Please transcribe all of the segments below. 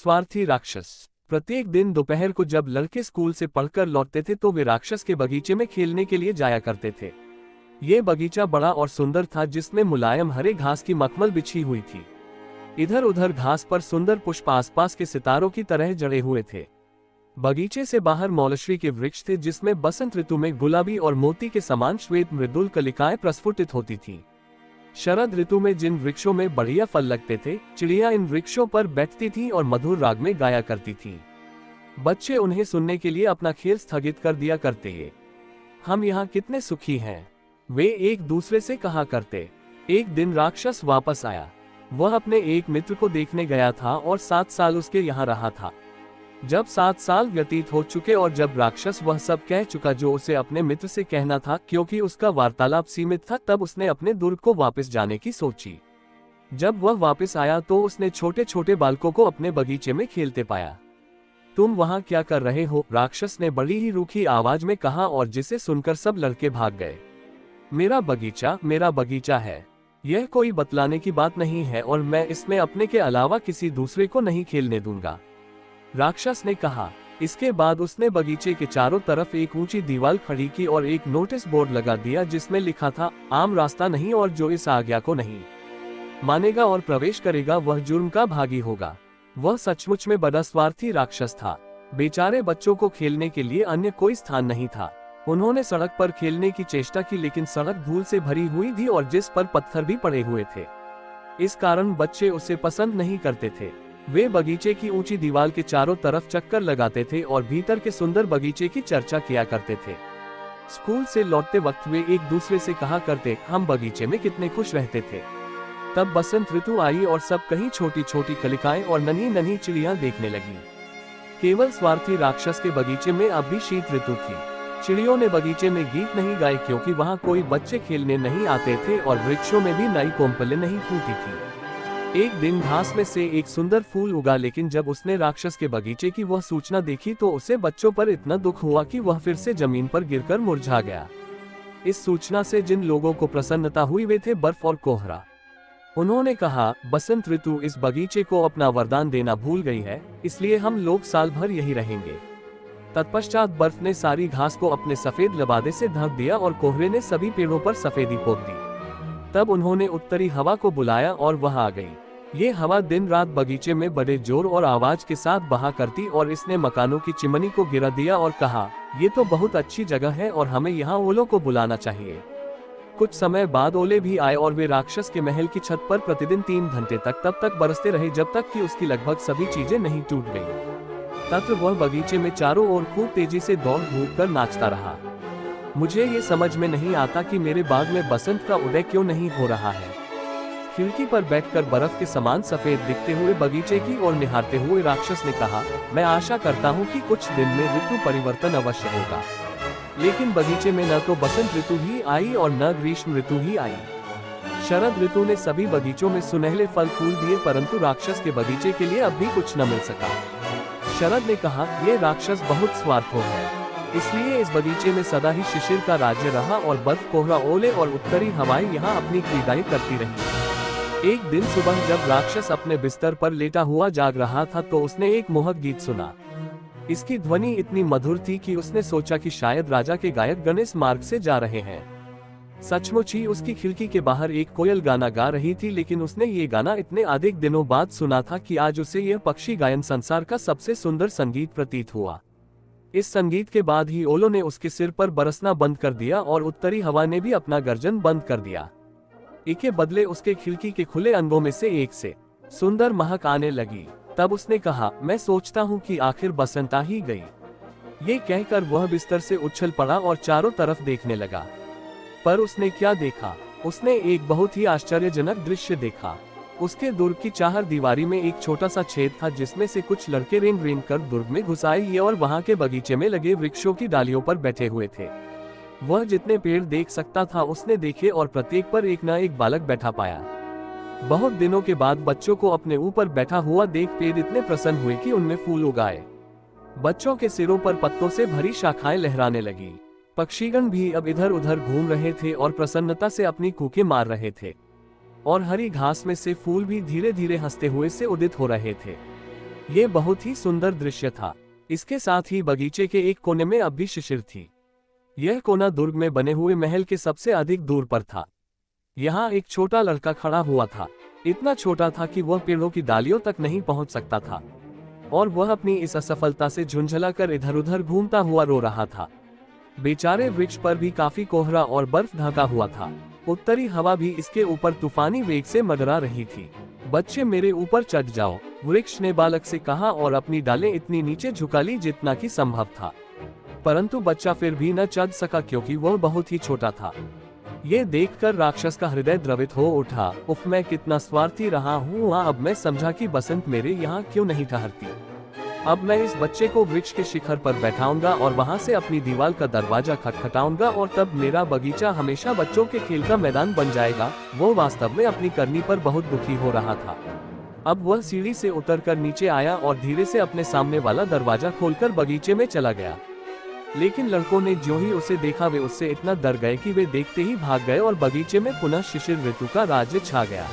स्वार्थी राक्षस। प्रत्येक दिन दोपहर को जब लड़के स्कूल से पढ़कर लौटते थे तो वे राक्षस के बगीचे में खेलने के लिए जाया करते थे। ये बगीचा बड़ा और सुंदर था, जिसमें मुलायम हरे घास की मखमल बिछी हुई थी। इधर उधर घास पर सुंदर पुष्प आसपास के सितारों की तरह जड़े हुए थे। बगीचे से बाहर मौलश्री के वृक्ष थे, जिसमें बसंत ऋतु में गुलाबी और मोती के समान श्वेत मृदुल कलिकाएं प्रस्फुटित होती थीं। शरद ऋतु में जिन वृक्षों में बढ़िया फल लगते थे, चिड़िया इन वृक्षों पर बैठती थीं और मधुर राग में गाया करती थीं। बच्चे उन्हें सुनने के लिए अपना खेल स्थगित कर दिया करते हैं। हम यहाँ कितने सुखी हैं, वे एक दूसरे से कहा करते। एक दिन राक्षस वापस आया। वह अपने एक मित्र को देखने गया था और 7 साल उसके यहाँ रहा था। जब 7 साल व्यतीत हो चुके और जब राक्षस वह सब कह चुका जो उसे अपने मित्र से कहना था, क्योंकि उसका वार्तालाप सीमित था, तब उसने अपने दुर्ग को वापस जाने की सोची। जब वह वापस आया तो उसने छोटे छोटे बालकों को अपने बगीचे में खेलते पाया। तुम वहां क्या कर रहे हो? राक्षस ने बड़ी ही रूखी आवाज में कहा, और जिसे सुनकर सब लड़के भाग गए। मेरा बगीचा है। यह कोई बतलाने की बात नहीं है और मैं इसमें अपने के अलावा किसी दूसरे को नहीं खेलने दूंगा, राक्षस ने कहा। इसके बाद उसने बगीचे के चारों तरफ एक ऊंची दीवार खड़ी की और एक नोटिस बोर्ड लगा दिया, जिसमें लिखा था, आम रास्ता नहीं, और जो इस आज्ञा को नहीं मानेगा और प्रवेश करेगा वह जुर्म का भागी होगा। वह सचमुच में बड़ा स्वार्थी राक्षस था। बेचारे बच्चों को खेलने के लिए अन्य कोई स्थान नहीं था। उन्होंने सड़क पर खेलने की चेष्टा की, लेकिन सड़क धूल से भरी हुई थी और जिस पर पत्थर भी पड़े हुए थे। इस कारण बच्चे उसे पसंद नहीं करते थे। वे बगीचे की ऊंची दीवार के चारों तरफ चक्कर लगाते थे और भीतर के सुंदर बगीचे की चर्चा किया करते थे। स्कूल से लौटते वक्त वे एक दूसरे से कहा करते, हम बगीचे में कितने खुश रहते थे। तब बसंत ऋतु आई और सब कहीं छोटी छोटी कलिकाएं और नन्ही नन्ही चिड़ियां देखने लगी। केवल स्वार्थी राक्षस के बगीचे में अब भी शीत ऋतु थी। चिड़ियों ने बगीचे में गीत नहीं गाए, क्योंकि वहां कोई बच्चे खेलने नहीं आते थे और वृक्षों में भी नई कोम्पलें नहीं फूटी थी। एक दिन घास में से एक सुंदर फूल उगा, लेकिन जब उसने राक्षस के बगीचे की वह सूचना देखी तो उसे बच्चों पर इतना दुख हुआ कि वह फिर से जमीन पर गिरकर मुरझा गया। इस सूचना से जिन लोगों को प्रसन्नता हुई वे थे बर्फ और कोहरा। उन्होंने कहा, बसंत ऋतु इस बगीचे को अपना वरदान देना भूल गई है, इसलिए हम लोग साल भर यही रहेंगे। तत्पश्चात बर्फ ने सारी घास को अपने सफेद लबादे से ढक दिया और कोहरे ने सभी पेड़ों पर सफेदी पोत दी। तब उन्होंने उत्तरी हवा को बुलाया और वह आ गई। ये हवा दिन रात बगीचे में बड़े जोर और आवाज के साथ बहा करती और इसने मकानों की चिमनी को गिरा दिया और कहा, ये तो बहुत अच्छी जगह है और हमें यहाँ ओलों को बुलाना चाहिए। कुछ समय बाद ओले भी आए और वे राक्षस के महल की छत पर प्रतिदिन 3 घंटे तब तक बरसते रहे जब तक कि उसकी लगभग सभी चीजें नहीं टूट गईं। तब वह बगीचे में चारों ओर खूब तेजी से दौड़ धूप कर नाचता रहा। मुझे ये समझ में नहीं आता कि मेरे बाग में बसंत का उदय क्यों नहीं हो रहा है। खिड़की पर बैठकर बर्फ के समान सफेद दिखते हुए बगीचे की ओर निहारते हुए राक्षस ने कहा, मैं आशा करता हूँ कि कुछ दिन में ऋतु परिवर्तन अवश्य होगा। लेकिन बगीचे में न तो बसंत ऋतु ही आई और न ग्रीष्म ऋतु ही आई। शरद ऋतु ने सभी बगीचों में सुनहले फल फूल दिए, परंतु राक्षस के बगीचे के लिए अब भी कुछ न मिल सका। शरद ने कहा, ये राक्षस बहुत स्वार्थो है, इसलिए इस बगीचे में सदा ही शिशिर का राज्य रहा और बर्फ, कोहरा, ओले और उत्तरी हवाएं यहाँ अपनी क्रीडाएं करती रही। एक दिन सुबह जब राक्षस अपने बिस्तर पर लेटा हुआ जाग रहा था तो उसने एक मोहक गीत सुना। इसकी ध्वनि इतनी मधुर थी कि उसने सोचा कि शायद राजा के गायक गणेश मार्ग से जा रहे हैं। सचमुच ही उसकी खिड़की के बाहर एक कोयल गाना गा रही थी, लेकिन उसने ये गाना इतने अधिक दिनों बाद सुना था कि आज उसे यह पक्षी गायन संसार का सबसे सुंदर संगीत प्रतीत हुआ। इस संगीत के बाद ही ओलों ने उसके सिर पर बरसना बंद कर दिया और उत्तरी हवा ने भी अपना गर्जन बंद कर दिया। इसके बदले उसके खिड़की के खुले अंगों में से एक से सुंदर महक आने लगी। तब उसने कहा, मैं सोचता हूँ कि आखिर बसंत आ ही गई। ये कहकर वह बिस्तर से उछल पड़ा और चारों तरफ देखने लगा। पर उसने क्या देखा? उसने एक बहुत ही आश्चर्यजनक दृश्य देखा। उसके दुर्ग की चार दीवारी में एक छोटा सा छेद था, जिसमें से कुछ लड़के रेंग रेंग कर दुर्ग में घुस आए और वहां के बगीचे में लगे वृक्षों की डालियों पर बैठे हुए थे। वह जितने पेड़ देख सकता था उसने देखे और प्रत्येक पर एक न एक बालक बैठा पाया। बहुत दिनों के बाद बच्चों को अपने ऊपर बैठा हुआ देख पेड़ इतने प्रसन्न हुए कि उनमें फूल उगाए। बच्चों के सिरों पर पत्तों से भरी शाखाएं लहराने लगी। पक्षीगण भी अब इधर उधर घूम रहे थे और प्रसन्नता से अपनी कूकें मार रहे थे, और हरी घास में से फूल भी धीरे धीरे हंसते हुए से उदित हो रहे थे। ये बहुत ही सुंदर दृश्य था। इसके साथ ही बगीचे के एक कोने में अब भी शिशिर थी। यह कोना दुर्ग में बने हुए महल के सबसे अधिक दूर पर था। यहाँ एक छोटा लड़का खड़ा हुआ था। इतना छोटा था कि वह पेड़ों की डालियों तक नहीं पहुंच सकता था, और वह अपनी इस असफलता से झुंझलाकर इधर उधर घूमता हुआ रो रहा था। बेचारे वृक्ष पर भी काफी कोहरा और बर्फ ढका हुआ था। उत्तरी हवा भी इसके ऊपर तूफानी वेग से मंडरा रही थी। बच्चे, मेरे ऊपर चढ़ जाओ, वृक्ष ने बालक से कहा और अपनी डालें इतनी नीचे झुका ली जितना कि संभव था। परंतु बच्चा फिर भी न चढ़ सका क्योंकि वह बहुत ही छोटा था। ये देखकर राक्षस का हृदय द्रवित हो उठा। उफ, मैं कितना स्वार्थी रहा हूँ। अब मैं समझा कि बसंत मेरे यहाँ क्यों नहीं ठहरती। अब मैं इस बच्चे को वृक्ष के शिखर पर बैठाऊंगा और वहाँ से अपनी दीवार का दरवाजा खटखटाऊंगा और तब मेरा बगीचा हमेशा बच्चों के खेल का मैदान बन जाएगा। वो वास्तव में अपनी करनी पर बहुत दुखी हो रहा था। अब वह सीढ़ी से उतरकर नीचे आया और धीरे से अपने सामने वाला दरवाजा खोलकर बगीचे में चला गया। लेकिन लड़कों ने जो ही उसे देखा वे उससे इतना डर गए कि वे देखते ही भाग गए और बगीचे में पुनः शिशिर ऋतु का राज्य छा गया।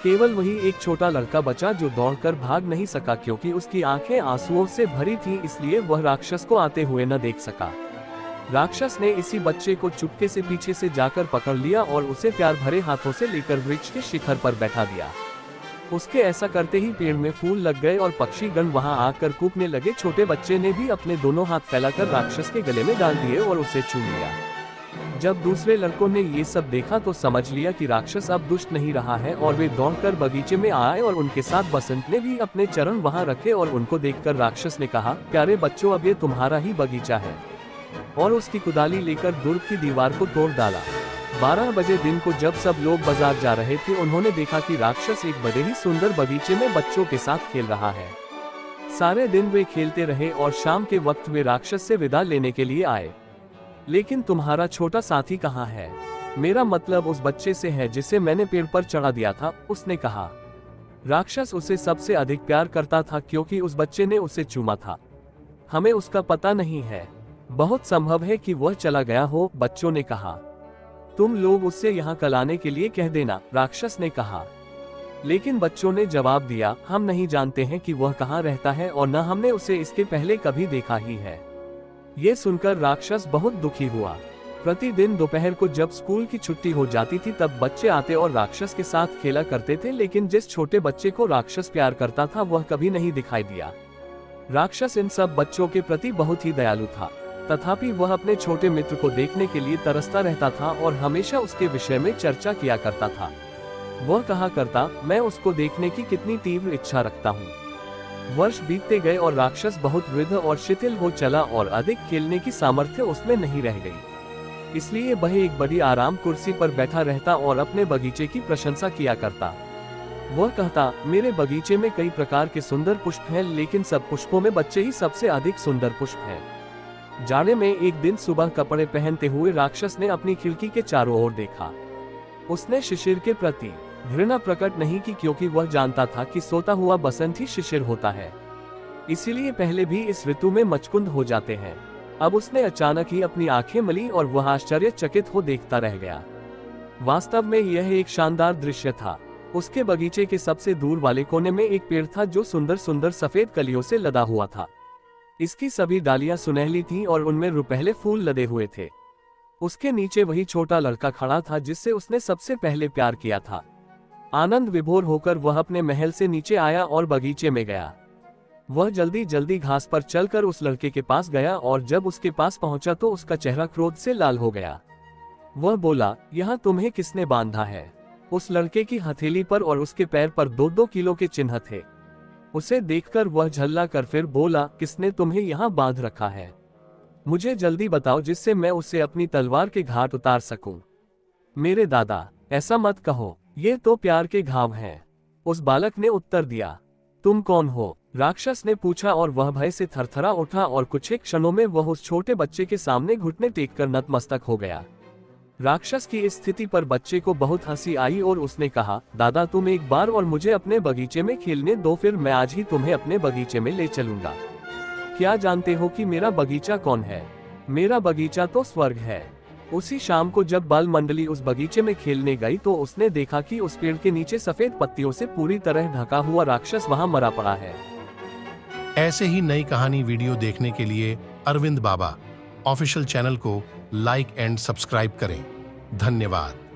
केवल वही एक छोटा लड़का बचा जो दौड़कर भाग नहीं सका क्योंकि उसकी आंखें आंसुओं से भरी थीं, इसलिए वह राक्षस को आते हुए न देख सका। राक्षस ने इसी बच्चे को चुपके से पीछे से जाकर पकड़ लिया और उसे प्यार भरे हाथों से लेकर वृक्ष के शिखर पर बैठा दिया। उसके ऐसा करते ही पेड़ में फूल लग गए और पक्षीगण वहां आकर कूकने लगे। छोटे बच्चे ने भी अपने दोनों हाथ फैलाकर राक्षस के गले में डाल दिए और उसे चूम लिया। जब दूसरे लड़कों ने ये सब देखा तो समझ लिया कि राक्षस अब दुष्ट नहीं रहा है और वे दौड़कर बगीचे में आए और उनके साथ बसंत ने भी अपने चरण वहां रखे और उनको देखकर राक्षस ने कहा, प्यारे बच्चों, अब ये तुम्हारा ही बगीचा है। और उसकी कुदाली लेकर दुर्ग की दीवार को तोड़ डाला। 12 बजे दिन को जब सब लोग बाजार जा रहे थे, उन्होंने देखा कि राक्षस एक बड़े ही सुंदर बगीचे में बच्चों के साथ खेल रहा है। सारे दिन वे खेलते रहे और शाम के वक्त वे राक्षस से विदा लेने के लिए आए। लेकिन तुम्हारा छोटा साथी कहाँ है? मेरा मतलब उस बच्चे से है जिसे मैंने पेड़ पर चढ़ा दिया था, उसने कहा। राक्षस उसे सबसे अधिक प्यार करता था क्योंकि उस बच्चे ने उसे चूमा था। हमें उसका पता नहीं है, बहुत संभव है कि वह चला गया हो, बच्चों ने कहा। तुम लोग उससे यहाँ कल आने के लिए कह देना, राक्षस ने कहा। लेकिन बच्चों ने जवाब दिया, हम नहीं जानते हैं कि वह कहाँ रहता है और न हमने उसे इसके पहले कभी देखा ही है। ये सुनकर राक्षस बहुत दुखी हुआ। प्रतिदिन दोपहर को जब स्कूल की छुट्टी हो जाती थी तब बच्चे आते और राक्षस के साथ खेला करते थे, लेकिन जिस छोटे बच्चे को राक्षस प्यार करता था वह कभी नहीं दिखाई दिया। राक्षस इन सब बच्चों के प्रति बहुत ही दयालु था, तथापि वह अपने छोटे मित्र को देखने के लिए तरसता रहता था और हमेशा उसके विषय में चर्चा किया करता था। वह कहा करता, मैं उसको देखने की कितनी तीव्र इच्छा रखता हूँ। वर्ष बीतते गए और राक्षस बहुत वृद्ध और शिथिल हो चला और अधिक खेलने की सामर्थ्य उसमें नहीं रह गई। इसलिए वह एक बड़ी आराम कुर्सी पर बैठा रहता और अपने बगीचे की प्रशंसा किया करता। वह कहता, मेरे बगीचे में कई प्रकार के सुंदर पुष्प हैं, लेकिन सब पुष्पों में बच्चे ही सबसे अधिक सुंदर पुष्प हैं। जाड़े में एक दिन सुबह कपड़े पहनते हुए राक्षस ने अपनी खिड़की के चारों ओर देखा। उसने शिशिर के प्रति घृणा प्रकट नहीं की क्योंकि वह जानता था कि सोता हुआ बसंत ही शिशिर होता है, इसीलिए पहले भी इस ऋतु में मचकुंद हो जाते हैं। अब उसने अचानक ही अपनी आंखें मली और वह आश्चर्यचकित हो देखता रह गया। वास्तव में यह एक शानदार दृश्य था। उसके बगीचे के सबसे दूर वाले कोने में एक पेड़ था जो सुंदर सुंदर सफेद कलियों से लदा हुआ था। इसकी सभी डालियां सुनहली थीं और उनमें रुपहले फूल लदे हुए थे। उसके नीचे वही छोटा लड़का खड़ा था जिससे उसने सबसे पहले प्यार किया था। आनंद विभोर होकर वह अपने महल से नीचे आया और बगीचे में गया। वह जल्दी जल्दी घास पर चलकर उस लड़के के पास गया और जब उसके पास पहुंचा तो उसका चेहरा क्रोध से लाल हो गया। वह बोला, यहाँ तुम्हें किसने बांधा है? उस लड़के की हथेली पर और उसके पैर पर 2-2 किलो के चिन्ह थे। उसे देखकर वह झल्ला कर फिर बोला, किसने तुम्हें यहाँ बांध रखा है? मुझे जल्दी बताओ जिससे मैं उसे अपनी तलवार के घाट उतार सकूं। मेरे दादा, ऐसा मत कहो, ये तो प्यार के घाव हैं। उस बालक ने उत्तर दिया। तुम कौन हो? राक्षस ने पूछा और वह भय से थरथरा उठा और कुछ एक क्षणों में वह उस छोटे बच्चे के सामने घुटने टेककर नतमस्तक हो गया। राक्षस की इस स्थिति पर बच्चे को बहुत हंसी आई और उसने कहा, दादा तुम एक बार और मुझे अपने बगीचे में खेलने दो, फिर मैं आज ही तुम्हें अपने बगीचे में ले चलूंगा। क्या जानते हो कि मेरा बगीचा कौन है? मेरा बगीचा तो स्वर्ग है। उसी शाम को जब बाल मंडली उस बगीचे में खेलने गई तो उसने देखा कि उस पेड़ के नीचे सफेद पत्तियों से पूरी तरह ढका हुआ राक्षस वहां मरा पड़ा है। ऐसे ही नई कहानी वीडियो देखने के लिए अरविंद बाबा ऑफिशियल चैनल को लाइक एंड सब्सक्राइब करें। धन्यवाद।